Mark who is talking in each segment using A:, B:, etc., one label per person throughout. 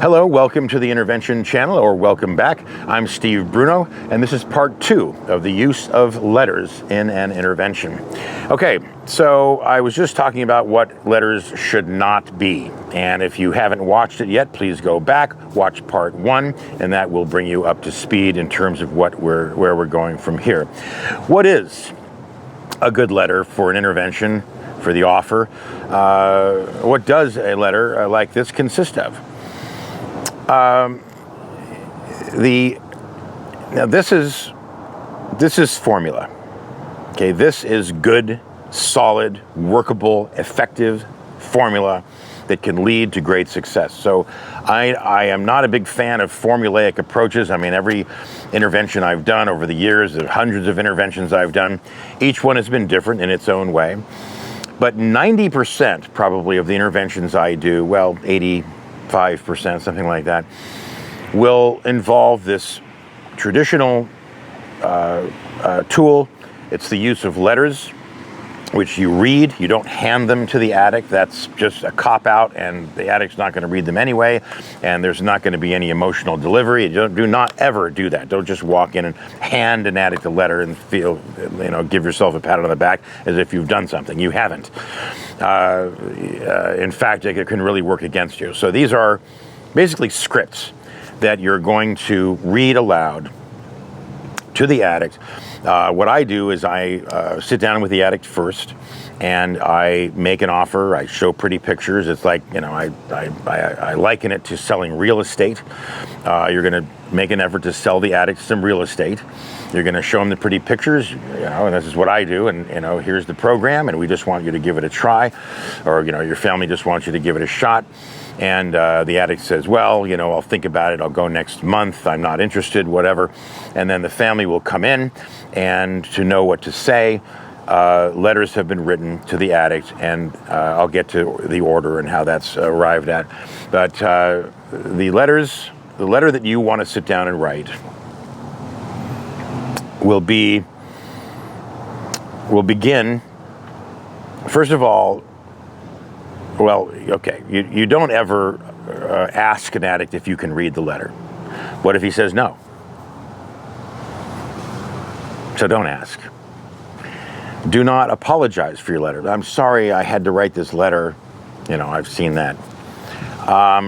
A: Hello, welcome to the Intervention channel, or welcome back. I'm Steve Bruno, and this is part 2 of the use of letters in an intervention. Okay, so I was just talking about what letters should not be. And if you haven't watched it yet, please go back, watch part 1, and that will bring you up to speed in terms of where we're going from here. What is a good letter for an intervention, for the offer? What does a letter like this consist of? Now this is formula. Okay, this is good, solid, workable, effective formula that can lead to great success. So I am not a big fan of formulaic approaches. I mean, every intervention I've done over the years, the hundreds of interventions I've done, each one has been different in its own way. But 90% probably of the interventions I do, well, 85%, something like that, will involve this traditional tool. It's the use of letters, which you read. You don't hand them to the addict. That's just a cop-out, and the addict's not going to read them anyway, and there's not going to be any emotional delivery. Do not ever do that. Don't just walk in and hand an addict a letter and feel, give yourself a pat on the back as if you've done something. You haven't. In fact, it can really work against you. So these are basically scripts that you're going to read aloud to the addict. What I do is I sit down with the addict first, and I make an offer. I show pretty pictures. It's like, I liken it to selling real estate. You're going to make an effort to sell the addict some real estate. You're going to show them the pretty pictures, and this is what I do, and here's the program, and we just want you to give it a try, or your family just wants you to give it a shot. And the addict says, well, I'll think about it. I'll go next month. I'm not interested, whatever. And then the family will come in, and to know what to say, letters have been written to the addict, and I'll get to the order and how that's arrived at. But the letter that you want to sit down and write will begin, first of all, well, okay, you don't ever ask an addict if you can read the letter. What if he says no? So don't ask. Do not apologize for your letter. I'm sorry I had to write this letter. I've seen that.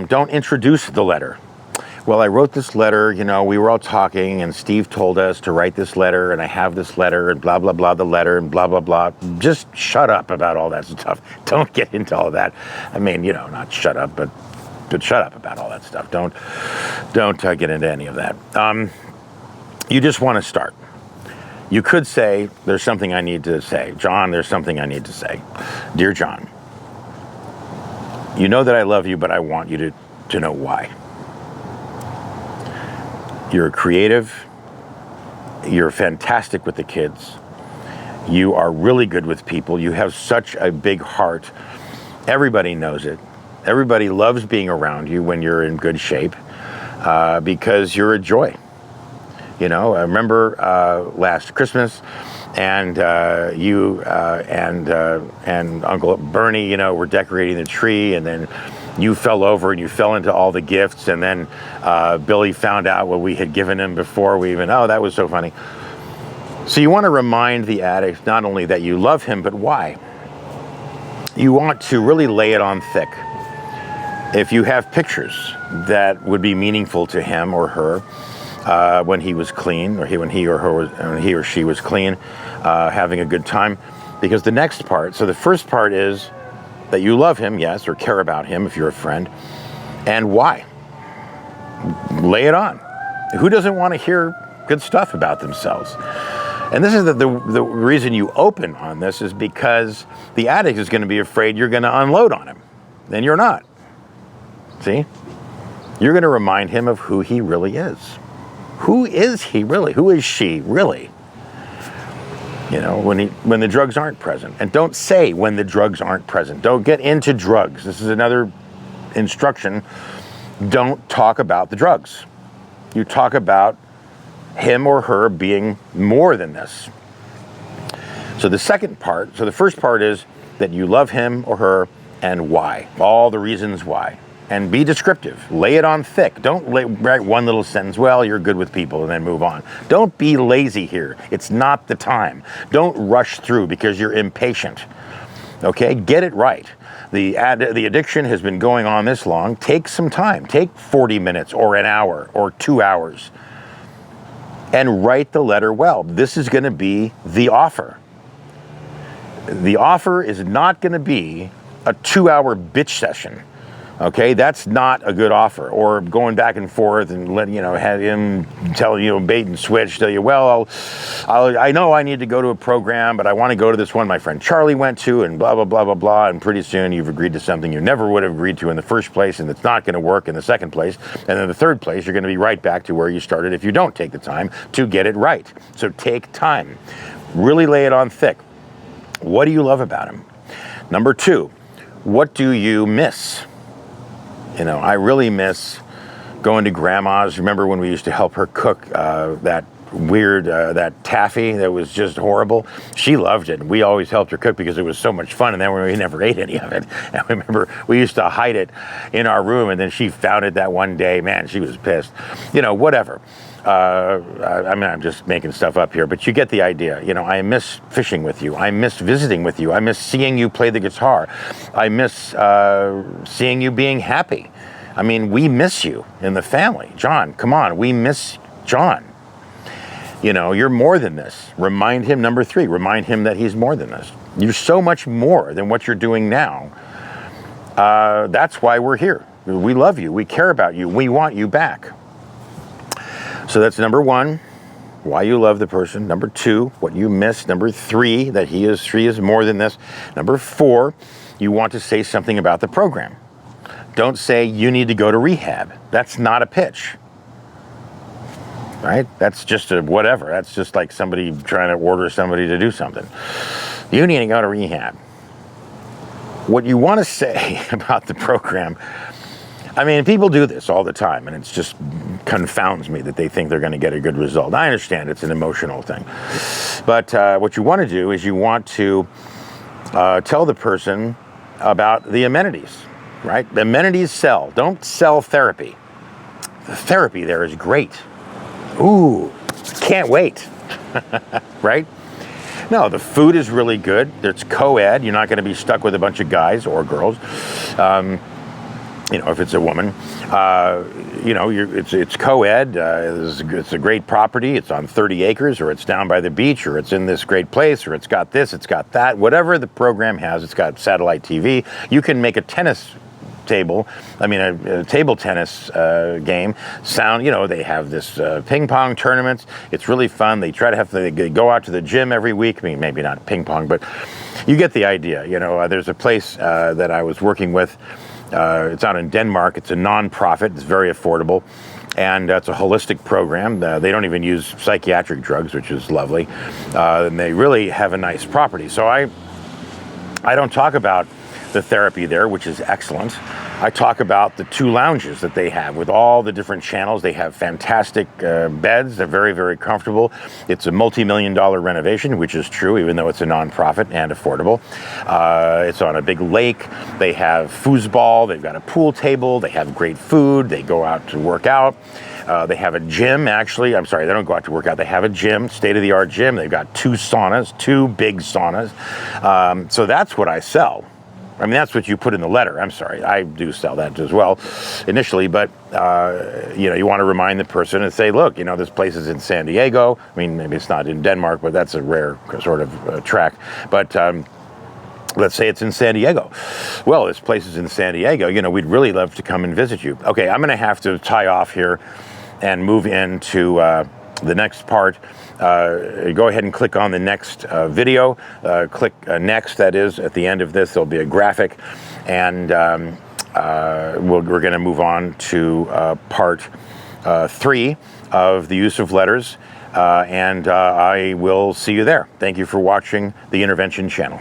A: Don't introduce the letter. Well, I wrote this letter, we were all talking, and Steve told us to write this letter, and I have this letter, and blah, blah, blah, the letter, and blah, blah, blah. Just shut up about all that stuff. Don't get into all that. I mean, not shut up, but shut up about all that stuff. Don't get into any of that. You just want to start. You could say, there's something I need to say. John, there's something I need to say. Dear John, you know that I love you, but I want you to know why. You're creative, you're fantastic with the kids, you are really good with people, you have such a big heart. Everybody knows it. Everybody loves being around you when you're in good shape, because you're a joy. I remember last Christmas, and you and Uncle Bernie, were decorating the tree, and then you fell over and you fell into all the gifts, and then Billy found out what we had given him before we even, that was so funny. So you want to remind the addict not only that you love him, but why. You want to really lay it on thick. If you have pictures that would be meaningful to him or her when he was clean, or when he or she was clean, having a good time, because the next part, so the first part is that you love him, yes, or care about him if you're a friend, and why. Lay it on. Who doesn't want to hear good stuff about themselves? And this is the reason you open on this, is because the addict is going to be afraid you're going to unload on him. Then you're not. See? You're going to remind him of who he really is. Who is he really? Who is she really? When the drugs aren't present. And don't say when the drugs aren't present. Don't get into drugs. This is another instruction. Don't talk about the drugs. You talk about him or her being more than this. So the first part is that you love him or her and why. All the reasons why. and be descriptive. Lay it on thick. Don't write one little sentence, well, you're good with people, and then move on. Don't be lazy here. It's not the time. Don't rush through because you're impatient. Okay, get it right. The addiction has been going on this long. Take some time. Take 40 minutes or an hour or 2 hours and write the letter well. This is going to be the offer. The offer is not going to be a 2-hour bitch session. Okay, that's not a good offer. Or going back and forth and have him tell bait and switch, tell you, well, I know I need to go to a program, but I want to go to this one my friend Charlie went to, and blah blah blah blah blah. And pretty soon you've agreed to something you never would have agreed to in the first place, and it's not going to work in the second place, and in the third place you're going to be right back to where you started if you don't take the time to get it right. So take time, really lay it on thick. What do you love about him? Number 2, what do you miss? I really miss going to grandma's. Remember when we used to help her cook that taffy that was just horrible? She loved it. We always helped her cook because it was so much fun, and then we never ate any of it. And I remember we used to hide it in our room, and then she found it that one day. Man, she was pissed. Whatever. I'm just making stuff up here, but you get the idea. I miss fishing with you. I miss visiting with you. I miss seeing you play the guitar. I miss seeing you being happy. We miss you in the family. John, come on, we miss John. You're more than this. Remind him, number 3, remind him that he's more than this. You're so much more than what you're doing now. That's why we're here. We love you. We care about you. We want you back. So that's number 1, why you love the person. Number 2, what you miss. Number 3, that he is more than this. Number 4, you want to say something about the program. Don't say you need to go to rehab. That's not a pitch, right? That's just a whatever. That's just like somebody trying to order somebody to do something. You need to go to rehab. What you want to say about the program, people do this all the time, and it just confounds me that they think they're going to get a good result. I understand it's an emotional thing. But what you want to do is you want to tell the person about the amenities, right? The amenities sell. Don't sell therapy. The therapy there is great. Ooh, can't wait, right? No, the food is really good. It's co-ed. You're not going to be stuck with a bunch of guys or girls. If it's a woman, it's co-ed. It's a great property. It's on 30 acres, or it's down by the beach, or it's in this great place, or it's got this, it's got that. Whatever the program has, it's got satellite TV. You can make a tennis table, a table tennis game sound. They have this ping pong tournaments. It's really fun. They try to they go out to the gym every week. Maybe not ping pong, but you get the idea. There's a place that I was working with. It's out in Denmark. It's a non-profit. It's very affordable. And it's a holistic program. They don't even use psychiatric drugs, which is lovely. And they really have a nice property. So I don't talk about the therapy there, which is excellent. I talk about the 2 lounges that they have with all the different channels. They have fantastic beds. They're very, very comfortable. It's a multi-million-dollar renovation, which is true, even though it's a nonprofit and affordable. It's on a big lake. They have foosball. They've got a pool table. They have great food. They go out to work out. They have a gym, actually. I'm sorry, they don't go out to work out. They have a gym, state-of-the-art gym. They've got 2 saunas, 2 big saunas. So that's what I sell. That's what you put in the letter. I'm sorry, I do sell that as well initially, but you want to remind the person and say, look, this place is in San Diego. Maybe it's not in Denmark, but that's a rare sort of track. But let's say it's in San Diego. Well, this place is in San Diego. We'd really love to come and visit you. Okay, I'm going to have to tie off here and move into the next part. Go ahead and click on the next video. Click next, that is, at the end of this, there'll be a graphic. And we're going to move on to part 3 of the use of letters. And I will see you there. Thank you for watching the Intervention channel.